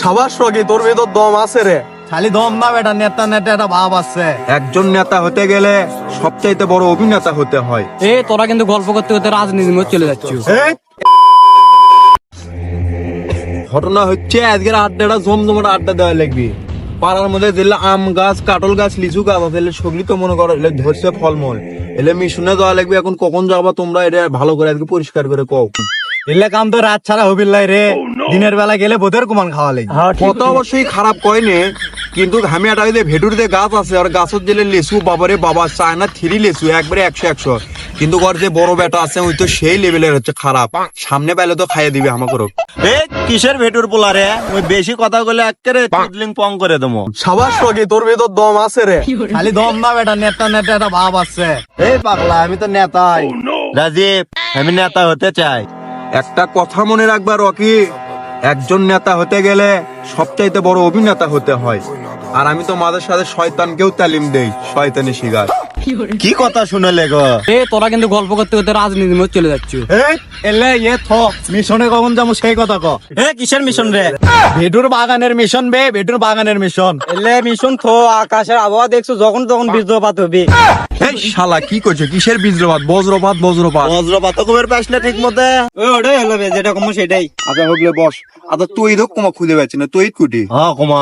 সাবাস রকি, তোর ভেতর দম আছে রে। খালি দম না বেটা, নেতা নেতা একটা ভাব আছে। একজন নেতা হতে গেলে সবচাইতে বড় অভিনেতা হতে হয়। তোরা কিন্তু গল্প করতে করতে রাজনীতির মধ্যে চলে যাচ্ছ। ঘটনা হচ্ছে আজকের আড্ডাটা জমজমাটা আড্ডা দেওয়া লাগবে। পাড়ার মধ্যে দিলে আম গাছ, কাটল গাছ, লিচু গাছ আছে, এলে সগলি তো মনে করো এলে ধরছে ফলমূল, এলে মিশনে দেওয়া লাগবে। এখন কখন যাবা তোমরা, এটা ভালো করে আজকে পরিষ্কার করে কও। এলে কাম তো রাত ছাড়া হবিল্লাই রে, দিনের বেলা গেলে বোধের কুমান খাওয়া লাগে। কত অবশ্যই খারাপ কয়নি, কিন্তু আমি একটা ভেটুর দিয়ে গাছ আছে, আর গাছের দিলে লেচু বাবারে বাবা, চায়না 3 লেচু একবারে 100 কিন্তু ওর যে বড় বেটা আছে ওই তো সেই লেভেলের হচ্ছে খারাপ। সামনে পেলে তো খাইয়ে দিবে আমাকে। কিসের ভেটুর পোলা রে, ওই বেশি কথা বলে একেবারে তুদলিং পং করে দেবো। সাবাস রকি, তোর ভেতর দম আছে রে। খালি দম না বেটা, নেতা নেতা একটা ভাব আছে। এই পাগলা, আমি তো নেতাই। রাজীব, আমি নেতা হতে চাই। একটা কথা মনে রাখবা রকি, একজন নেতা হতে গেলে সবচাইতে বড় অভিনেতা হতে হয়। আর আমি তো মাঝে সাথে শয়তানকেও তালিম দেই, শয়তানি শিকার। কি কথা শুনলে গো? তোরা কিন্তু গল্প করতে করতে রাজনীতির মধ্যে চলে যাচ্ছ। এলে মিশনে কখন যাবো সেই কথা ক। কিসের মিশন রে? ভেটুর বাগানের মিশন বে, ভেটুর বাগানের মিশন। এলে মিশন থো, আকাশের আবহাওয়া দেখছো, যখন তখন বীর্যপাত হবে। এই শালা কি করছে? কিসের বীজ্রপাত? বজ্রপাত বজ্রপাত। বজ্রপাত কবের পাস না ঠিক মতে? ওটাই হলো বে, যেটা কমো সেটাই। আচ্ছা হগলে বস। আচ্ছা তুই তো কুমা খুঁজে পাচ্ছি না, তুই কুটি। হ্যাঁ কুমা।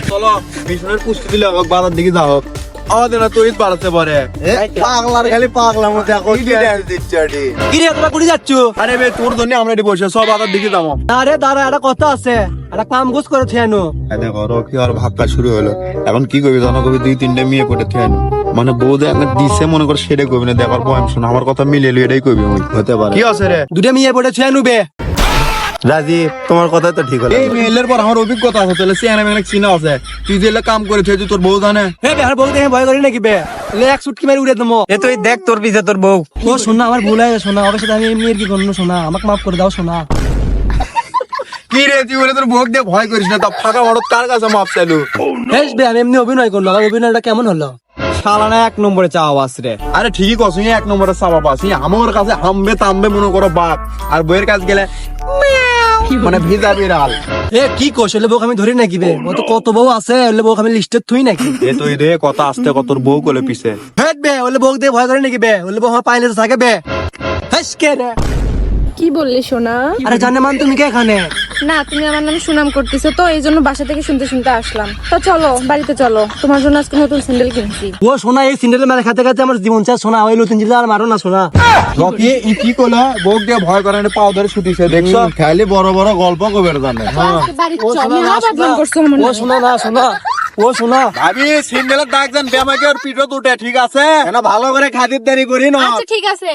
চলো মিশনের প্রস্তুতি দিলে হোক, বাজার দিকে যাও। আমাদের না তুই বাড়াতে পারে। পাগলার খালি পাগলার মধ্যে এখন কি dance দিচ্ছে এটি? কি রে, তোরা কুড়ি যাচ্ছ? আরে বে তোর জন্য আমরা এটি বসে সব বাজার দিকে যাবো। আরে দাঁড়া, একটা কথা আছে, একটা কাম গুছ করে থেনো। দেখো রকি আর ভাবটা শুরু হলো। এখন কি করবি জানো? কবি 2-3টে মেয়ে পড়ে থেন, মানে বউ দেখে দিছে মনে করে সেটাই করবি না। দেখার পর শোনা আমার কথা মিলে এটাই করবি। হতে পারে কি আছে রে? দুটো মেয়ে পড়ে থেনু বে। রাজীব, তোমার কথা তো ঠিক হলো। এই মেয়েলের পর আমার অভিজ্ঞতা আছে, তাহলে সিয়ানা মেয়ে চিনা আছে। তুই যে কাম করে থেয়েছিস তোর বউ জানে। আর বউ দেখে ভয় করি নাকি বে? লে এক সুটকি মারি উড়ে দেবো। তুই দেখ তোর পিছে তোর বউ। ও শোনা, আমার ভুল হয়ে শোনা, ওর সাথে আমি এমনি আর কি করবো শোনা, আমাকে মাফ করে দাও শোনা। কি রে তুই বলে তোর বউ দিয়ে ভয় করিস না? তা ফাঁকা ভারত কার কাছে মাপ চাইলু? বেশ বে, আমি এমনি অভিনয় করলো, আমার অভিনয়টা কেমন হলো? শালানা 1 নম্বরে চাওয়া রে। আরে ঠিকই কস, 1 নম্বরে চাপা পাস। আমার কাছে হামবে তামবে মনে করো বাঘ, আর বইয়ের কাছে গেলে মানে ভিজা বিড়াল। কি কোশ, বউ আমি ধরি নাকি বে? ও তো কত বউ আছে, বউ আমি লিস্টে থুই নাকি? এ তুই রে কথা আসতে কত বউ কোলে পিছে। হেট বে, বউ দিয়ে ভয় করে নাকি বে? বউ আমার পাইলে তো থাকে বে। হেস কে রে? কি বললি সোনা? আরে জানে মান, তুমি কে এখানে? না, তুমি আমার নামে সুনাম করতেছো তো, এই জন্য বাসা থেকে শুনতে শুনতে আসলাম। তো চলো বাড়িতে চলো, তোমার জন্য আজকে নতুন স্যান্ডেল কিনছি। ও শোনা, এই সিন্ডেল মেরে খাতে খাতে আমার জীবন চাষ শোনা, ওই নতুন জিনিস আর মারো না শোনা। রকি ই কি করলো? বউ দিয়ে ভয় করে পাও ধরে ছুটিছে, দেখছো? খালি বড় বড় গল্প কবের জানে। আজকে বাড়িতে চলো, না বদনাম করছো আমার ও নামে। শোনা না শোনা, ও শোনা। ভাবি সিন্ডেলের ডাক দেন, ব্যামাকে ওর পিঠো দুটে, ঠিক আছে? ভালো করে খাতিরদারি করি না। আচ্ছা ঠিক আছে।